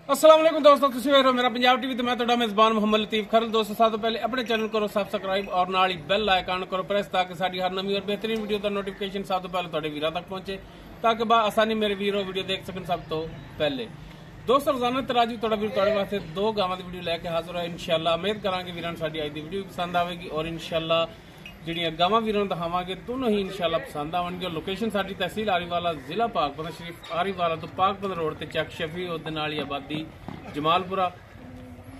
अस्सलाम वालेकुम दोस्तों, तुसीं ਵੇਖ ਰਹੇ ਹੋ ਮੇਰਾ ਪੰਜਾਬ ਟੀਵੀ ਤੇ ਮੈਂ ਤੁਹਾਡਾ ਮੇਜ਼ਬਾਨ ਮੁਹੰਮਦ ਲਤੀਫ ਖਰਲ। ਦੋਸਤੋ ਸਭ ਤੋਂ ਪਹਿਲੇ ਆਪਣੇ ਚੈਨਲ ਕਰੋ ਸਬਸਕ੍ਰਾਈਬ ਔਰ ਨਾਲ ਹੀ ਬੈਲ ਆਈਕਨ ਕਰੋ ਪ੍ਰੈਸ ਤਾਂ ਕਿ ਸਾਡੀ ਹਰ ਨਵੀਂ ਔਰ ਬਿਹਤਰੀਨ ਵੀਡੀਓ ਦਾ ਨੋਟੀਫਿਕੇਸ਼ਨ ਸਭ ਤੋਂ ਪਹਿਲੇ ਤੁਹਾਡੇ ਵੀਰਾਂ ਤੱਕ ਪਹੁੰਚੇ ਤਾਂ ਕਿ ਬਾ ਆਸਾਨੀ ਮੇਰੇ ਵੀਰੋ ਵੀਡੀਓ ਦੇਖ ਸਕਣ ਸਭ ਤੋਂ ਪਹਿਲੇ। ਦੋਸਤੋ ਰੋਜ਼ਾਨਾ ਤਰਾਜੀ ਤੁਹਾਡਾ ਵੀਰ ਤੁਹਾਡੇ ਵਾਸਤੇ ਦੋ ਗਾਵਾਂ ਦੀ ਵੀਡੀਓ ਲੈ ਕੇ ਹਾਜ਼ਰ ਹੋਇਆ ਇਨਸ਼ਾਅੱਲਾ। ਉਮੀਦ ਕਰਾਂਗੇ ਵੀਰਾਂ ਨੂੰ ਸਾਡੀ ਅੱਜ ਦੀ ਵੀਡੀਓ ਪਸੰਦ ਆਵੇਗੀ ਔਰ ਇਨਸ਼ਾਅੱਲਾ ਜਿਹੜੀਆਂ ਗਾਵਾਂ ਵੀਰਾਂ ਨੂੰ ਦਿਖਾਵਾਂਗੇ ਦੋਨੋਂ ਹੀ ਇਨਸ਼ਾਅੱਲਾ ਪਸੰਦ ਆਉਣਗੇ। ਲੋਕੇਸ਼ਨ ਸਾਡੀ ਤਹਿਸੀਲ ਆਰੀਵਾਲਾ, ਜ਼ਿਲ੍ਹਾ ਪਾਕਪਤਨ ਸ਼ਰੀਫ। ਆਰੀਵਾਲਾ ਤੋਂ ਪਾਕਪਤਨ ਰੋਡ ਤੇ ਚੱਕ ਸ਼ਫੀ ਉਹਦੇ ਨਾਲ ਹੀ ਆਬਾਦੀ ਜਮਾਲਪੁਰਾ।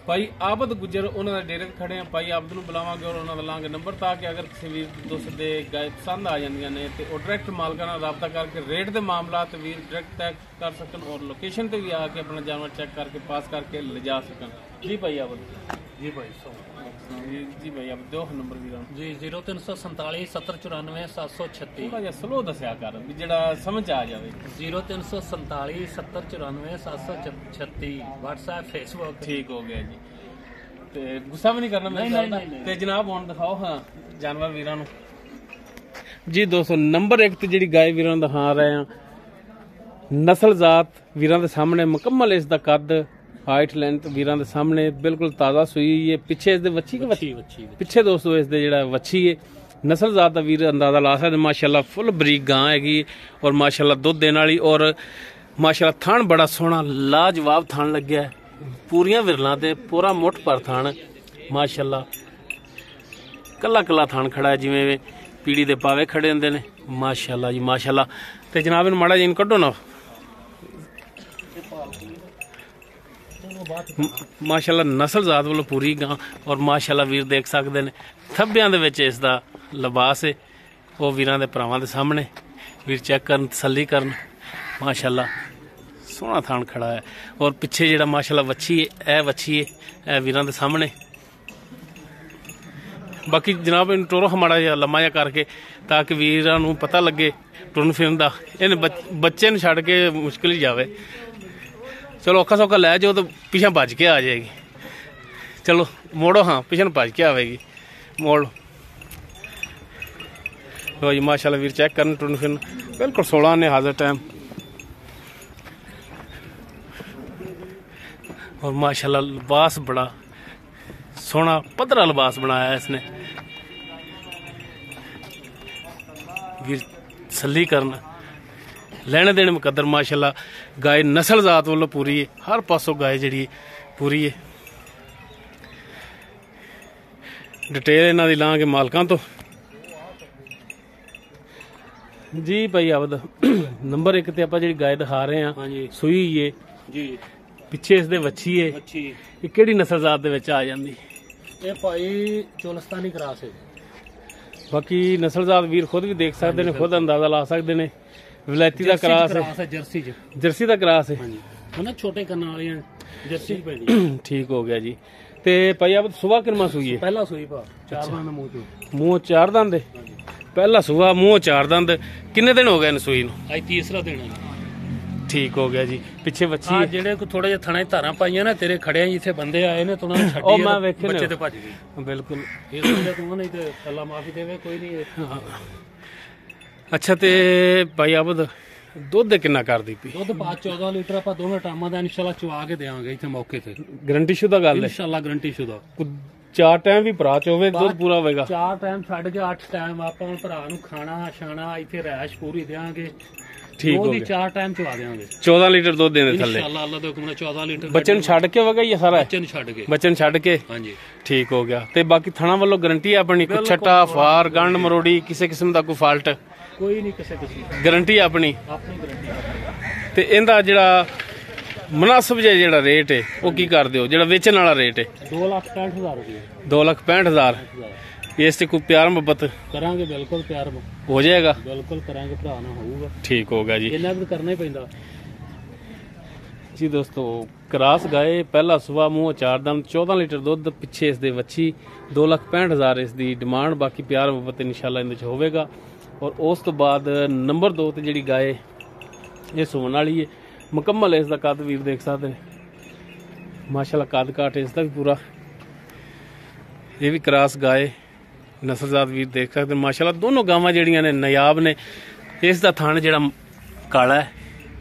ਭਾਈ ਆਬਦ ਗੁੱਜਰ ਉਹਨਾਂ ਦੇ ਡੇਰੇ ਤੇ ਖੜੇ ਆ। ਭਾਈ ਆਬਦ ਨੂੰ ਬੁਲਾਵਾਂਗੇ ਔਰ ਉਹਨਾਂ ਦਾ ਲਾਂਗੇ ਨੰਬਰ ਤਾਂ ਕਿ ਅਗਰ ਕਿਸੇ ਵੀਰ ਦੋਸਤ ਦੇ ਗਾਇ ਪਸੰਦ ਆ ਜਾਂਦੀਆਂ ਨੇ ਤੇ ਉਹ ਡਾਇਰੈਕਟ ਮਾਲਕਾਂ ਨਾਲ ਰਾਬਤਾ ਕਰਕੇ ਰੇਟ ਦੇ ਮਾਮਲਾ ਤੇ ਵੀਰ ਡਾਇਰੈਕਟ ਤੈਅ ਕਰ ਸਕਣ ਔਰ ਲੋਕੇਸ਼ਨ ਤੇ ਵੀ ਆ ਕੇ ਆਪਣਾ ਜਾਨਵਰ ਚੈੱਕ ਕਰਕੇ ਪਾਸ ਕਰਕੇ ਲਿਜਾ ਸਕਣ। ਜੀ ਭਾਈ ਆਬਦ जी भाई ਜੀ ਭਾਈ ਆਬਦ ਦਿਓ ਨੰਬਰ ਵੀਰਾਂ जी 0347 7094 736 ਥੋੜਾ ਜਿਹਾ ਸਲੋ ਦੱਸਿਆ ਕਰ ਵੀ ਜਿਹੜਾ ਸਮਝ ਆ ਜਾਵੇ। 0347 7094 736 WhatsApp Facebook। ਠੀਕ ਹੋ ਗਿਆ ਜੀ, ਤੇ ਗੁੱਸਾ ਵੀ ਨਹੀਂ ਕਰਨਾ ਮੇਰੇ ਨਾਲ। ਤੇ ਜਨਾਬ ਹੁਣ ਦਿਖਾਓ ਹਾਂ ਜਾਨਵਰ ਵੀਰਾਂ ਨੂੰ। ਜੀ ਦੋਸਤੋ ਨੰਬਰ 1 ਤੇ ਜਿਹੜੀ ਗਾय ਵੀਰਾਂ ਨੂੰ ਦਿਖਾ ਰਹੇ ਆ, ਨਸਲ ਜ਼ਾਤ ਵੀਰਾਂ ਦੇ ਸਾਹਮਣੇ ਮੁਕੰਮਲ ਇਸ ਦਾ ਕੱਦ ਹਾਈਟ ਲੈਂਥ ਵੀਰਾਂ ਦੇ ਸਾਹਮਣੇ ਬਿਲਕੁਲ ਤਾਜ਼ਾ ਸੂਈ ਹੈ। ਪਿੱਛੇ ਇਸ ਦੇ ਵੱਛੀ ਪਿੱਛੇ ਦੋਸਤੋ ਇਸ ਦੇ ਜਿਹੜਾ ਵੱਛੀ ਹੈ ਨਸਲ ਜ਼ਾਤ ਦਾ ਵੀਰ ਅੰਦਾਜ਼ਾ ਲਾ ਸਕਦੇ। ਮਾਸ਼ਾਅੱਲਾ ਫੁੱਲ ਬਰੀਕ ਗਾਂ ਹੈਗੀ ਔਰ ਮਾਸ਼ਾਅੱਲਾ ਦੁੱਧ ਦੇਣ ਵਾਲੀ ਔਰ ਮਾਸ਼ਾਅੱਲਾ ਥਣ ਬੜਾ ਸੋਹਣਾ ਲਾਜਵਾਬ ਥਣ ਲੱਗਿਆ, ਪੂਰੀਆਂ ਵਿਰਲਾਂ ਤੇ ਪੂਰਾ ਮੁੱਠ ਪਰ ਥਣ ਮਾਸ਼ਾਅੱਲਾ ਕੱਲਾ ਕੱਲਾ ਥਣ ਖੜਾ ਹੈ ਜਿਵੇਂ ਪੀੜੀ ਦੇ ਪਾਵੇ ਖੜੇ ਹੁੰਦੇ ਨੇ। ਮਾਸ਼ਾਅੱਲਾ ਜੀ ਮਾਸ਼ਾਅੱਲਾ। ਤੇ ਜਨਾਬ ਇਹਨੂੰ ਮਾੜਾ ਜਿਹਾ ਇਹਨੂੰ ਕੱਢੋ ਨਾ। ਮਾਸ਼ਾਅੱਲਾ ਨਸਲ ਜ਼ਾਤ ਵੱਲੋਂ ਪੂਰੀ ਗਾਂ ਔਰ ਮਾਸ਼ਾਅੱਲਾ ਵੀਰ ਦੇਖ ਸਕਦੇ ਨੇ ਥੱਬਿਆਂ ਦੇ ਵਿੱਚ ਇਸ ਦਾ ਲਿਬਾਸ ਹੈ। ਉਹ ਵੀਰਾਂ ਦੇ ਭਰਾਵਾਂ ਦੇ ਸਾਹਮਣੇ ਵੀਰ ਚੈੱਕ ਕਰਨ, ਤਸੱਲੀ ਕਰਨ। ਮਾਸ਼ਾਅੱਲਾ ਸੋਹਣਾ ਥਾਣ ਖੜਾ ਹੈ ਔਰ ਪਿੱਛੇ ਜਿਹੜਾ ਮਾਸ਼ਾਅੱਲਾ ਵੱਛੀ ਹੈ ਇਹ ਵੱਛੀ ਹੈ ਇਹ ਵੀਰਾਂ ਦੇ ਸਾਹਮਣੇ। ਬਾਕੀ ਜਨਾਬ ਇਹਨੂੰ ਟੋਰੋ ਮਾੜਾ ਜਿਹਾ ਲੰਮਾ ਜਿਹਾ ਕਰਕੇ ਤਾਂ ਕਿ ਵੀਰਾਂ ਨੂੰ ਪਤਾ ਲੱਗੇ ਟੁਰਨ ਫਿਰਨ ਦਾ। ਇਹਨੇ ਬੱਚੇ ਨੂੰ ਛੱਡ ਕੇ ਮੁਸ਼ਕਿਲ ਹੀ ਜਾਵੇ। ਚਲੋ ਔਖਾ ਸੌਖਾ ਲੈ ਜਾਓ ਤਾਂ ਪਿਛਾਂ ਭੱਜ ਕੇ ਆ ਜਾਏਗੀ। ਚਲੋ ਮੋੜੋ, ਹਾਂ ਪਿਛਾਂ ਭੱਜ ਕੇ ਆਵੇਗੀ, ਮੋੜ ਲੋ ਜੀ। ਮਾਸ਼ਾਅੱਲਾ ਵੀਰ ਚੈੱਕ ਕਰਨ ਟੁਰਨ ਫਿਰਨ ਬਿਲਕੁਲ 16 ਨੇ ਹਾਜ਼ਰ ਟਾਈਮ ਔਰ ਮਾਸ਼ਾਅੱਲਾ ਲਿਬਾਸ ਬੜਾ ਸੋਹਣਾ ਪੱਧਰਾ ਲਿਬਾਸ ਬਣਾਇਆ ਇਸਨੇ। ਵੀਰ ਤਸੱਲੀ ਕਰਨ ਲੈਣੇ ਦੇਣੇ ਮੁਕੱਦਰ। ਮਾਸ਼ਾਅੱਲਾ ਗਾय ਨਸਲ ਜ਼ਾਤ ਵੱਲੋਂ ਪੂਰੀ ਹੈ, ਹਰ ਪਾਸੋਂ ਗਾय ਜਿਹੜੀ ਪੂਰੀ ਹੈ। ਡਿਟੇਲ ਇਹਨਾਂ ਦੀ ਲਾਂਗੇ ਮਾਲਕਾਂ ਤੋਂ। ਜੀ ਭਾਈ ਆਬਦ ਨੰਬਰ 1 ਤੇ ਆਪਾਂ ਜਿਹੜੀ ਗਾय ਦਿਖਾ ਰਹੇ ਆ ਸੂਈ ਹੈ जी ਪਿੱਛੇ ਇਸ ਦੇ ਵੱਛੀ ਹੈ। ਇਹ ਕਿਹੜੀ ਨਸਲ ਜ਼ਾਤ ਦੇ ਵਿੱਚ ਆ ਜਾਂਦੀ? ਇਹ ਭਾਈ ਚੋਲਸਤਾਨੀ ਕਰਾਸ ਹੈ। ਬਾਕੀ ਨਸਲ ਜ਼ਾਤ ਵੀਰ ਖੁਦ ਵੀ ਦੇਖ ਸਕਦੇ ਨੇ, ਖੁਦ ਅੰਦਾਜ਼ਾ ਲਾ ਸਕਦੇ ਨੇ। ਵਿਲਾਇਤੀ ਦਾ ਕਰਾਸ ਹੈ, ਜਰਸੀ ਦਾ ਕਰਾਸ ਹੈ ਨਾ, ਛੋਟੇ ਕੰਨਾਂ ਵਾਲੀਆਂ ਜਰਸੀ ਪੈਣੀ। ਠੀਕ ਹੋ ਗਿਆ ਜੀ। ਤੇ ਭਾਈ ਆਬਦ ਸੁਬਾ ਕਿੰਨਾ ਸੂਈ ਹੈ? ਪਹਿਲਾ ਸੂਈ ਭਾ, ਚਾਰ ਦੰਦ ਮੂੰਹ ਚਾਰ ਦੰਦ ਹੈ। ਪਹਿਲਾ ਸੁਬਾ ਮੂੰਹ ਚਾਰ ਦੰਦ। ਕਿੰਨੇ ਦਿਨ ਹੋ ਗਏ ਨੇ ਸੂਈ ਨੂੰ? ਅੱਜ ਤੀਸਰਾ ਦਿਨ ਹੈ। ਠੀਕ ਹੋ ਗਿਆ ਜੀ। ਪਿੱਛੇ ਵੱਛੀ ਜਿਹੜੇ ਕੋ ਥੋੜੇ ਜਿਹਾ ਥਣਾ ਧਾਰਾਂ ਪਾਈਆਂ ਨਾ ਤੇਰੇ ਖੜਿਆਂ ਜਿੱਥੇ ਬੰਦੇ ਆਏ ਨੇ ਤੁਨਾਂ ਨੂੰ ਛੱਡੀ ਉਹ ਮੈਂ ਵੇਖੇ ਬੱਚੇ ਤੇ ਭੱਜ ਗਏ। ਬਿਲਕੁਲ ਇਹ ਸੋਚਿਆ ਤੂੰ ਨਹੀਂ ਤੇ ਅੱਲਾ ਮਾਫੀ ਦੇਵੇ, ਕੋਈ ਨਹੀਂ। ਅੱਛਾ ਤੇ ਭਾਈ ਆਬਦ ਦੁੱਧ ਕਿੰਨਾ ਕਰਦੀ ਪਈ? ਦੁੱਧ 14 ਲੀਟਰ ਆਪਾਂ ਦੋਵੇਂ ਟਾਈਮਾਂ ਦਾ ਇਨਸ਼ਾਅੱਲਾ ਚਵਾ ਕੇ ਦੇਵਾਂਗੇ ਇੱਥੇ ਮੌਕੇ ਤੇ। ਗਰੰਟੀ ਸ਼ੁਦਾ ਗੱਲ ਹੈ ਇਨਸ਼ਾਅੱਲਾ, ਗਰੰਟੀ ਸ਼ੁਦਾ। 4 ਟਾਈਮ ਵੀ ਭਰਾ ਚ ਹੋਵੇ ਦੁੱਧ ਪੂਰਾ ਹੋਵੇਗਾ। 4 ਟਾਈਮ ਛੱਡ ਕੇ 8 ਟਾਈਮ ਆਪਾਂ ਭਰਾ ਨੂੰ ਖਾਣਾ ਛਾਣਾ ਇੱਥੇ ਰਹਿਸ਼ ਪੂਰੀ ਦੇਵਾਂਗੇ। ਠੀਕ ਹੋ ਗਿਆ। 4 ਟਾਈਮ ਚਵਾ ਦੇਵਾਂਗੇ। 14 ਲੀਟਰ ਦੁੱਧ ਦੇਣੇ ਥੱਲੇ ਇਨਸ਼ਾਅੱਲਾ ਅੱਲਾ ਦੇ ਹੁਕਮ ਨਾਲ 14 ਲੀਟਰ। ਬੱਚੇ ਨੂੰ ਛੱਡ ਕੇ ਹੋਵੇਗਾ ਇਹ ਸਾਰਾ? ਬੱਚੇ ਨੂੰ ਛੱਡ ਕੇ। ਬੱਚੇ ਨੂੰ ਛੱਡ ਕੇ, ਹਾਂਜੀ ਠੀਕ ਹੋ ਗਿਆ। ਤੇ ਬਾਕੀ ਥਣਾ ਵੱਲੋਂ ਗਰੰਟੀ ਆਪਣੀ? ਕੋਈ ਛੱਟਾ ਫਾਰ ਗੰਢ ਮਰੋੜੀ ਕਿਸੇ ਕਿਸਮ ਦਾ ਕੋਈ ਫਾਲਟ? ਕੋਈ ਨਹੀਂ, ਕਿਸੇ ਕਿਸਮ ਗਰੰਟੀ ਆਪਣੀ ਗਰੰਟੀ। ਤੇ ਇਹਦਾ ਜਿਹੜਾ ਮੁਨਾਸਬ ਜਿਹੜਾ ਰੇਟ ਹੈ ਉਹ ਕੀ ਕਰਦੇ ਹੋ, ਜਿਹੜਾ ਵੇਚਣ ਵਾਲਾ ਰੇਟ ਹੈ? 2,65,000 ਰੁਪਏ। 2,65,000। ਇਸ ਤੇ ਕੋਈ ਪਿਆਰ ਮੁਹੱਬਤ ਕਰਾਂਗੇ, ਬਿਲਕੁਲ ਪਿਆਰ ਹੋ ਜਾਏਗਾ, ਬਿਲਕੁਲ ਕਰਾਂਗੇ, ਭਰਾ ਨਾ ਹੋਊਗਾ। ਠੀਕ ਹੋ ਗਿਆ ਜੀ। ਇਹਨਾਂ ਵੀ ਕਰਨਾ ਹੀ ਪੈਂਦਾ ਜੀ ਦੋਸਤੋ ਕਰਾਸ ਗਾਏ, ਪਹਿਲਾ ਸੁਬਾ ਮੂੰਹ 4 ਦੰਦ, 14 ਲੀਟਰ ਦੁੱਧ, ਪਿੱਛੇ ਇਸ ਦੇ ਵੱਛੀ। 2,65,000 ਇਸ ਦੀ ਡਿਮਾਂਡ। ਬਾਕੀ ਪਿਆਰ ਮੁਹੱਬਤ ਇਨਸ਼ਾਅੱਲਾ ਇਹਦੇ ਚ ਹੋਵੇਗਾ। ਔਰ ਉਸ ਤੋਂ ਬਾਅਦ ਨੰਬਰ 2 ਤੇ ਜਿਹੜੀ ਗਾਏ ਇਹ ਸੁਣਨ ਵਾਲੀ ਹੈ ਮੁਕੰਮਲ। ਇਸ ਦਾ ਕੱਦ ਵੀਰ ਦੇਖ ਸਕਦੇ ਨੇ ਮਾਸ਼ਾਅੱਲਾ, ਕੱਦ ਕਾਟ ਇਸ ਦਾ ਵੀ ਪੂਰਾ। ਇਹ ਵੀ ਕਰਾਸ ਗਾਏ ਨਸਲਜ਼ਾਤ ਵੀਰ ਦੇਖ ਸਕਦੇ ਮਾਸ਼ਾਅੱਲਾ। ਦੋਨੋਂ ਗਾਵਾਂ ਜਿਹੜੀਆਂ ਨੇ ਨਾਯਾਬ ਨੇ। ਇਸ ਦਾ ਥਣ ਜਿਹੜਾ ਕਾਲਾ ਹੈ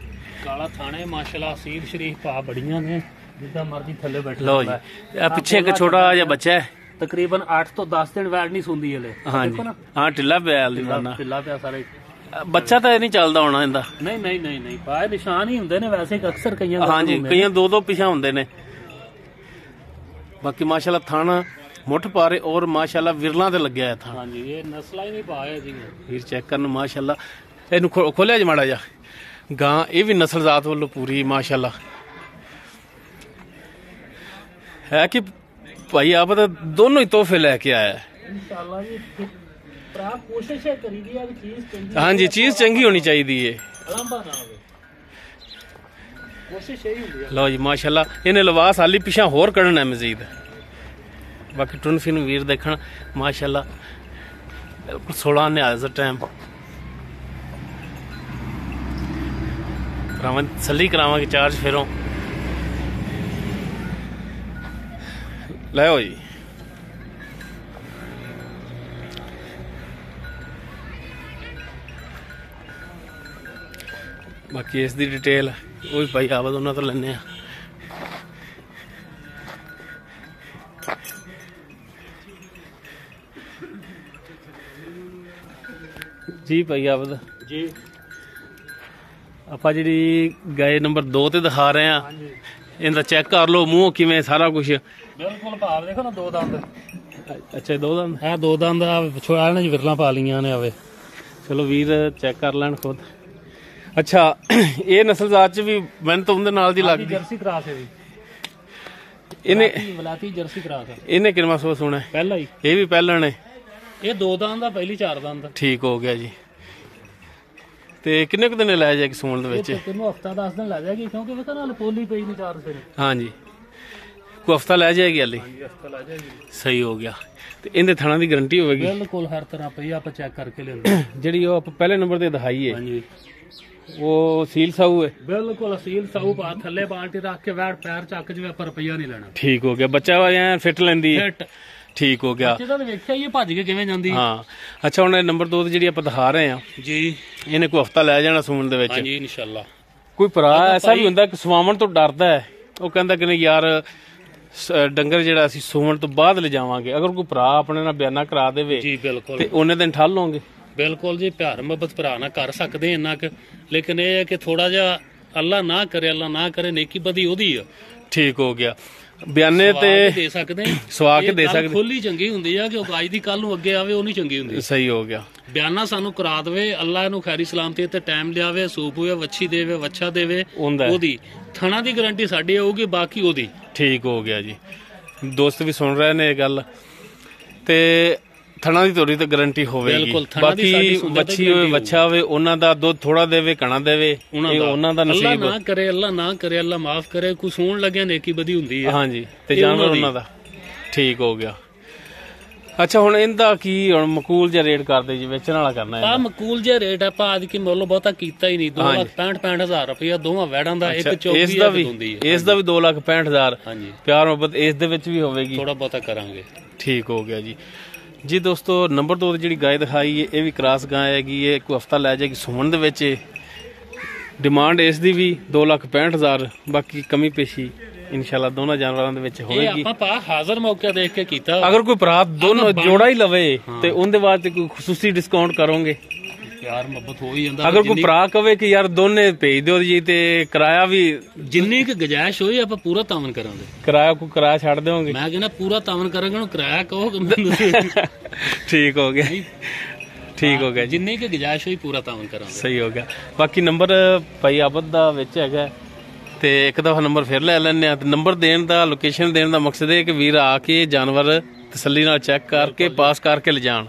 ਕਾਲਾ ਥਾਣੇ ਮਾਸ਼ਾਅੱਲਾ ਸੀਲ ਸ਼ਰੀਫ ਭਾ ਬੜੀਆਂ ਨੇ ਜਿੱਦਾਂ ਮਰਜ਼ੀ ਥੱਲੇ ਬੈਠ ਲਓ ਜੀ ਆ ਪਿੱਛੇ ਇੱਕ ਛੋਟਾ ਜਿਹਾ ਬੱਚਾ ਹੈ ਤਕਰੀਬਨ 8 ਤੋਂ 10 ਦਿਨ ਵੈਟ ਨਹੀਂ ਸੁਣਦੀ ਹਲੇ ਹਾਂਜੀ ਹਾਂ ਢਿੱਲਾ ਪਿਆ ਦੀਵਾਨਾ ਢਿੱਲਾ ਪਿਆ ਸਾਰੇ ਬੱਚਾ ਤਾਂ ਇਹ ਨਹੀਂ ਚੱਲਦਾ ਹੋਣਾ ਇਹਦਾ ਨਹੀਂ ਪਾ ਨਿਸ਼ਾਨ ਹੀ ਹੁੰਦੇ ਨੇ ਵੈਸੇ ਅਕਸਰ ਕਈਆਂ ਹਾਂਜੀ ਕਈਆਂ ਦੋ ਪਿਛਾ ਹੁੰਦੇ ਨੇ ਬਾਕੀ ਮਾਸ਼ਾਅੱਲਾ ਥਾਣਾ ਮੁੱਠ ਪਾਰੇ ਔਰ ਮਾਸ਼ਾਅੱਲਾ ਵਿਰਲਾਂ ਤੇ ਲੱਗਿਆ ਥਾਂ ਹਾਂਜੀ ਇਹ ਨਸਲਾਂ ਹੀ ਨਹੀਂ ਪਾਇਆ ਜੀ ਵੀਰ ਚੈੱਕ ਕਰਨ ਮਾਸ਼ਾਅੱਲਾ ਇਹਨੂੰ ਖੋਲਿਆ ਜ ਮਾੜਾ ਜਾ ਗਾਂ ਇਹ ਵੀ ਨਸਲ ਜ਼ਾਤ ਵੱਲੋਂ ਪੂਰੀ ਮਾਸ਼ਾਅੱਲਾ ਹੈ ਕਿ ਭਾਈ ਆਪ ਤਾਂ ਦੋਨੋਂ ਹੀ ਤੋਹਫੇ ਲੈ ਕੇ ਆਇਆ ਇਨਸ਼ਾਅੱਲਾ ਜੀ ਭਰਾ ਕੋਸ਼ਿਸ਼ ਹੈ ਕਰੀਦੀ ਆ ਕਿ ਚੀਜ਼ ਚੰਗੀ ਹਾਂਜੀ ਚੀਜ਼ ਚੰਗੀ ਹੋਣੀ ਚਾਹੀਦੀ ਏ ਅਲੰਬਾ ਨਾ ਹੋਵੇ ਕੋਸ਼ਿਸ਼ ਇਹੀ ਹੁੰਦੀ ਹੈ ਲਓ ਜੀ ਮਾਸ਼ਾਅੱਲਾ ਇਹਨੇ ਲਿਬਾਸ ਹਾਲੀ ਪਿਛਾ ਹੋਰ ਕੱਢਣਾ ਮਜ਼ੀਦ ਬਾਕੀ ਟੁਨਫੀ ਨੂੰ ਵੀਰ ਦੇਖਣ ਮਾਸ਼ਾਅੱਲਾ 16 ਨੇ ਅੱਜ ਦਾ ਟਾਈਮ ਭਰਾਵਾਂ ਤਸੱਲੀ ਕਰਾਵਾਂਗੇ ਚਾਰਜ ਫੇਰੋਂ ਲੈ ਜੀ ਬਾਕੀ ਇਸ ਦੀ ਡਿਟੇਲ ਉਹ ਵੀ ਭਾਈ ਆਵਾਜ਼ ਉਹਨਾਂ ਤੋਂ ਲੈਣੇ ਆ ਜੀ ਭਾਈ ਆਵਾਜ਼ ਜੀ ਆਪਾਂ ਜਿਹੜੀ ਗਾਏ ਨੰਬਰ 2 ਤੇ ਦਿਖਾ ਰਹੇ ਆ ਇਹਦਾ ਚੈੱਕ ਕਰ ਲਓ ਮੂੰਹ ਕਿਵੇਂ ਸਾਰਾ ਕੁਝ ਬਿਲਕੁਲ ਭਾਵ ਦੇਖੋ ਨਾ ਦੋ ਦੰਦ ਅੱਛਾ ਦੋ ਦੰਦ ਇਹ ਦੋ ਦੰਦ ਆ ਪਿਛੋਂ ਨੇ ਵਿਰਲਾਂ ਪਾ ਲੀਆਂ ਨੇ ਆਵੇ ਚਲੋ ਵੀਰ ਚੈੱਕ ਕਰ ਲੈਣ ਖੁਦ ਅੱਛਾ ਇਹ ਨਸਲ ਜ਼ਾਤ ਚ ਵੀ ਮੈਨੂੰ ਤਾਂ ਉਹਦੇ ਨਾਲ ਦੀ ਲੱਗਦੀ ਜਰਸੀ ਕਰਾਸ ਹੈ ਜੀ ਇਹਨੇ ਵਲਾਤੀ ਜਰਸੀ ਕਰਾਸ ਹੈ ਇਹਨੇ ਕਿੰਨਾ ਸੋ ਸੁਣਾ ਪਹਿਲਾ ਹੀ ਇਹ ਵੀ ਪਹਿਲਾਂ ਨੇ ਇਹ ਦੋ ਦੰਦ ਦਾ ਪਹਿਲੀ ਚਾਰ ਦੰਦ ਠੀਕ ਹੋ ਗਿਆ ਜੀ ਤੇ ਕਿੰਨੇ ਕੁ ਦਿਨ ਲੈ ਜਾਏਗੀ ਸੂਣ ਦੇ ਵਿੱਚ ਤੈਨੂੰ ਹਫਤਾ 10 ਦਿਨ ਲੈ ਜਾਏਗੀ ਕਿਉਂਕਿ ਵੇਖੋ ਨਾਲ ਪੋਲੀ ਪਈ ਨਹੀਂ ਚਾਰ ਸਿਰ ਹਾਂਜੀ ਕੋਈ ਹਫਤਾ ਲੈ ਜਾਏਗੀ ਹਾਲੇ ਹਾਂਜੀ ਹਫਤਾ ਲੈ ਜਾਏਗੀ ਸਹੀ ਹੋ ਗਿਆ ਤੇ ਇਹਦੇ ਥਣਾ ਦੀ ਗਾਰੰਟੀ ਹੋਵੇਗੀ ਬਿਲਕੁਲ ਹਰ ਤਰ੍ਹਾਂ ਪਈ ਆਪਾਂ ਚੈੱਕ ਕਰਕੇ ਲੈਂਦੇ ਜਿਹੜੀ ਉਹ ਆਪਾਂ ਪਹਿਲੇ ਨੰਬਰ ਤੇ ਦਿਖਾਈ ਹੈ ਹਾਂਜੀ ਉਹ ਸੀਲ ਸਾਊ ਹੈ ਬਿਲਕੁਲ ਅਸੀਲ ਸਾਊ ਪਾ ਥੱਲੇ ਬਾਲਟੀ ਰੱਖ ਕੇ ਵੈੜ ਪੈਰ ਚੱਕ ਜਵੇ ਪਰ ਰੁਪਈਆ ਨਹੀਂ ਲੈਣਾ ਠੀਕ ਹੋ ਗਿਆ ਬੱਚਾ ਐ ਫਿੱਟ ਲੈਂਦੀ ਹੈ ਫਿੱਟ ਠੀਕ ਹੋ ਗਿਆ ਜਿਹਦਾ ਵੇਖਿਆ ਇਹ ਭੱਜ ਕੇ ਕਿਵੇਂ ਜਾਂਦੀ ਹਾਂ ਅੱਛਾ ਹੁਣ ਨੰਬਰ 2 ਤੇ ਜਿਹੜੀ ਆਪਾਂ ਦਿਖਾ ਰਹੇ ਆ ਜੀ ਇਹਨੇ ਕੋਈ ਹਫਤਾ ਲੈ ਜਾਣਾ ਸੂਣ ਦੇ ਵਿੱਚ ਹਾਂਜੀ ਇਨਸ਼ਾਅੱਲਾ ਕੋਈ ਭਰਾ ਐਸਾ ਵੀ ਹੁੰਦਾ ਕਿ ਸਵਾਵਣ ਤੋਂ ਡਰਦਾ ਹੈ ਉਹ ਕਹਿੰਦਾ ਕਿ ਨਹੀਂ ਯਾਰ ਡੰਗਰ ਜਿਹੜਾ ਅਸੀਂ ਸੂਣ ਤੋਂ ਬਾਅਦ ਲੈ ਜਾਵਾਂਗੇ ਅਗਰ ਕੋਈ ਭਰਾ ਆਪਣੇ ਨਾਲ ਬਿਆਨਾ ਕਰਾ ਦੇਵੇ ਜੀ ਬਿਲਕੁਲ ਤੇ ਉਹਨੇ ਦਿਨ ਠੱਲ ਲਓਗੇ ਬਿਲਕੁਲ ਜੀ ਪਿਆਰ ਮੁਹੱਬਤ ਭਰਾ ਨਾਲ ਕਰ ਸਕਦੇ ਇੰਨਾ ਕਿ ਲੇਕਿਨ ਇਹ ਹੈ ਕਿ ਥੋੜਾ ਜਿਹਾ ਅੱਲਾ ਨਾ ਕਰੇ ਨੇਕੀ ਬਦੀ ਉਹਦੀ ਆ ਠੀਕ ਹੋ ਗਿਆ ਬਿਆਨੇ ਤੇ ਦੇ ਸਕਦੇ ਸਵਾ ਕੇ ਦੇ ਸਕਦੇ ਖੁੱਲੀ ਚੰਗੀ ਹੁੰਦੀ ਆ ਕਿ ਉਹ ਅੱਜ ਦੀ ਕੱਲ ਨੂੰ ਅੱਗੇ ਆਵੇ ਉਹ ਨਹੀਂ ਚੰਗੀ ਹੁੰਦੀ ਸਹੀ ਹੋ ਗਿਆ ਬਿਆਨਾ ਸਾਨੂੰ ਕਰਾ ਦੇਵੇ ਅੱਲਾ ਇਹਨੂੰ ਖੈਰੀ ਸਲਾਮਤੀ ਤੇ ਟਾਈਮ ਲਿਆਵੇ ਸੂਪ ਹੋਵੇ ਵੱਛੀ ਦੇਵੇ ਵੱਛਾ ਦੇਵੇ ਉਹਦੀ ਥਣਾ ਦੀ ਗਾਰੰਟੀ ਸਾਡੀ ਆਊਗੀ ਬਾਕੀ ਉਹਦੀ ਠੀਕ ਹੋ ਗਿਆ ਜੀ ਦੋਸਤ ਵੀ ਸੁਣ ਰਹੇ ਨੇ ਇਹ ਗੱਲ ਤੇ ਥਣਾ ਦੀ ਤੁਹਾਡੀ ਤਾਂ ਗਾਰੰਟੀ ਹੋਵੇਗੀ ਬਾਕੀ ਵੱਛੀ ਹੋਵੇ ਵੱਛਾ ਹੋਵੇ ਉਹਨਾਂ ਦਾ ਦੁੱਧ ਥੋੜਾ ਦੇਵੇ ਘਣਾ ਦੇਵੇ ਉਹਨਾਂ ਦਾ ਨਸੀਬ ਅੱਲਾ ਨਾ ਕਰੇ ਅੱਲਾ ਮਾਫ ਕਰੇ ਕੋਈ ਸੂਣ ਲੱਗਿਆ ਨੇਕੀ ਬਦੀ ਹੁੰਦੀ ਹੈ ਹਾਂਜੀ ਤੇ ਜਾਨਵਰ ਉਹਨਾਂ ਦਾ ਠੀਕ ਹੋ ਗਿਆ ਅੱਛਾ ਹੁਣ ਇਹਦਾ ਕੀ ਹੁਣ ਮਕੂਲ ਜਿਹਾ ਰੇਟ ਕਰਦੇ ਜੀ ਵੇਚਣ ਵਾਲਾ ਕਰਨਾ ਹੈ ਮਕੂਲ ਜਿਹਾ ਰੇਟ ਆਪਾਂ ਅੱਜ ਕੀ ਮੁੱਲ ਬਹੁਤਾ ਕੀਤਾ ਹੀ ਨਹੀਂ 2,65,000 ਰੁਪਇਆ ਦੋਵਾਂ ਵੈੜਾਂ ਦਾ ਇੱਕ 24 ਹੁੰਦੀ ਹੈ ਇਸ ਦਾ ਵੀ 2,65,000 ਹਾਂਜੀ ਪਿਆਰ ਮੁਹੱਬਤ ਇਸ ਦੇ ਵਿੱਚ ਵੀ ਹੋਵੇਗੀ ਥੋੜਾ ਬਹੁਤਾ ਕਰਾਂਗੇ ਠੀਕ ਹੋ ਗਿਆ ਜੀ ਜੀ ਦੋਸਤੋ ਨੰਬਰ 2 ਤੇ ਜਿਹੜੀ ਗਾਂ ਦਿਖਾਈ ਹੈ ਇਹ ਵੀ ਕ੍ਰਾਸ ਗਾਂ ਹੈਗੀ ਇਹ ਕੋਈ ਹਫਤਾ ਲੈ ਜਾਏਗੀ ਸੂਣ ਦੇ ਵਿੱਚ ਡਿਮਾਂਡ ਇਸ ਦੀ ਵੀ 2,65,000 ਬਾਕੀ ਕਮੀ ਪੇਸ਼ੀ ਇਨਸ਼ਾਅੱਲਾ ਦੋਨਾਂ ਜਾਨਵਰਾਂ ਦੇ ਵਿੱਚ ਹੋਵੇਗੀ ਆਪਾਂ ਪਾ ਹਾਜ਼ਰ ਮੌਕਾ ਦੇਖ ਕੇ ਕੀਤਾ ਅਗਰ ਕੋਈ ਭਰਾ ਦੋਨੋਂ ਜੋੜਾ ਹੀ ਲਵੇ ਤੇ ਉਹਦੇ ਬਾਅਦ ਕੋਈ ਖੁਸੂਸੀ ਡਿਸਕਾਊਂਟ ਕਰੋਗੇ ਯਾਰ ਮੁਹੱਬਤ ਹੋ ਹੀ ਜਾਂਦਾ ਅਗਰ ਕੋਈ ਭਰਾ ਕਵੇ ਕਿ ਯਾਰ ਦੋਨੇ ਭੇਜ ਦਿਓ ਜੀ ਤੇ ਕਿਰਾਇਆ ਵੀ ਜਿੰਨੀ ਕਿ ਗੁਜਾਇਸ਼ ਹੋਈ ਆਪਾਂ ਪੂਰਾ ਤਾਵਨ ਕਰਾਂਗੇ ਕਿਰਾਇਆ ਛੱਡ ਦਿਓਗੇ ਮੈਂ ਕਹਿੰਦਾ ਪੂਰਾ ਤਾਵਨ ਕਰਾਂਗੇ ਉਹਨੂੰ ਕਿਰਾਇਆ ਕਹੋ ਠੀਕ ਹੋ ਗਿਆ ਠੀਕ ਹੋ ਗਿਆ ਜਿੰਨੀ ਕਿ ਗੁਜਾਇਸ਼ ਹੋਈ ਪੂਰਾ ਤਾਵਨ ਕਰਾਂਗੇ ਸਹੀ ਹੋ ਗਿਆ ਬਾਕੀ ਨੰਬਰ ਭਾਈ ਆਬਦ ਦਾ ਵਿੱਚ ਹੈਗਾ ਤੇ ਇੱਕ ਦਫਾ ਨੰਬਰ ਫਿਰ ਲੈ ਲੈਣੇ ਆ ਤੇ ਨੰਬਰ ਦੇਣ ਦਾ ਲੋਕੇਸ਼ਨ ਦੇਣ ਦਾ ਮਕਸਦ ਹੈ ਕਿ ਵੀਰ ਆ ਕੇ ਜਾਨਵਰ ਤਸੱਲੀ ਨਾਲ ਚੈੱਕ ਕਰਕੇ ਪਾਸ ਕਰਕੇ ਲਿਜਾਣ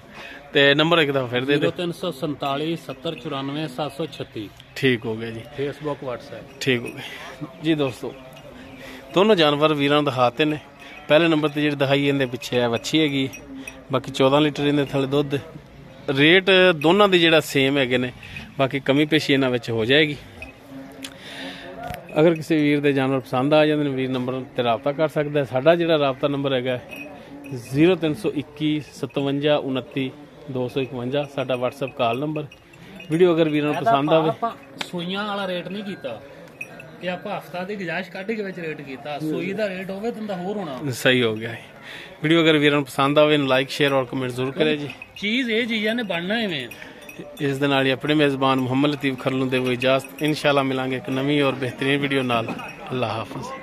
ਤੇ ਨੰਬਰ ਇੱਕ ਦਫਾ ਫਿਰ ਦੇ ਦਿਓ 0347 7094 736 ਠੀਕ ਹੋ ਗਿਆ ਜੀ ਫੇਸਬੁੱਕ WhatsApp ਠੀਕ ਹੋ ਗਿਆ ਜੀ ਦੋਸਤੋ ਦੋਨੋਂ ਜਾਨਵਰ ਵੀਰਾਂ ਨੂੰ ਦਿਖਾਤੇ ਨੇ ਪਹਿਲੇ ਨੰਬਰ ਤੇ ਜਿਹੜੀ ਦਿਖਾਈ ਇਹਦੇ ਪਿੱਛੇ ਹੈ ਵੱਛੀ ਹੈਗੀ ਬਾਕੀ 14 ਲੀਟਰ ਇਹਦੇ ਥੱਲੇ ਦੁੱਧ ਰੇਟ ਦੋਨਾਂ ਦੇ ਜਿਹੜਾ ਸੇਮ ਹੈਗੇ ਨੇ ਬਾਕੀ ਕਮੀ ਪੇਸ਼ੀ ਇਹਨਾਂ ਵਿੱਚ ਹੋ ਜਾਏਗੀ ਅਗਰ ਕਿਸੇ ਵੀਰ ਦੇ ਜਾਨਵਰ ਪਸੰਦ ਆ ਜਾਂਦੇ ਨੇ ਵੀਰ ਨੰਬਰ ਤੇ ਰਾਬਤਾ ਕਰ ਸਕਦਾ ਸਾਡਾ ਜਿਹੜਾ ਰਾਬਤਾ ਨੰਬਰ ਹੈਗਾ 0321 57 29 251 ਸਾਡਾ WhatsApp ਕਾਲ ਨੰਬਰ ਵੀਡੀਓ ਅਗਰ ਵੀਰਾਂ ਨੂੰ ਪਸੰਦ ਆਵੇ ਆਪਾਂ ਸੂਈਆਂ ਵਾਲਾ ਰੇਟ ਨਹੀਂ ਕੀਤਾ ਇਹ ਆਪਾਂ ਹਫਤਾ ਦੀ ਗੁਜਾਇਸ਼ ਕੱਢ ਕੇ ਵਿੱਚ ਰੇਟ ਕੀਤਾ ਸੂਈ ਦਾ ਰੇਟ ਹੋਵੇ ਤਾਂ ਹੋਰ ਹੋਣਾ ਸਹੀ ਹੋ ਗਿਆ ਵੀਡੀਓ ਅਗਰ ਵੀਰਾਂ ਨੂੰ ਪਸੰਦ ਆਵੇ ਲਾਈਕ ਸ਼ੇਅਰ ਔਰ ਕਮੈਂਟ ਜ਼ਰੂਰ ਕਰੇ ਜੀ ਚੀਜ਼ ਇਹ ਚੀਜ਼ਾਂ ਨੇ ਬਣਨਾ ਐਵੇਂ ਇਸ ਦੇ ਨਾਲ ਹੀ ਆਪਣੇ ਮੇਜ਼ਬਾਨ ਮੁਹੰਮਦ ਲਤੀਫ ਖਰਲ ਨੂੰ ਦੇਵੋ ਇਜਾਜ਼ਤ ਇੰਸ਼ਾਅੱਲਾ ਮਿਲਾਂਗੇ ਇੱਕ ਨਵੀਂ ਔਰ ਬਿਹਤਰੀਨ ਵੀਡੀਓ ਨਾਲ ਅੱਲਾਹ ਹਾਫਿਜ਼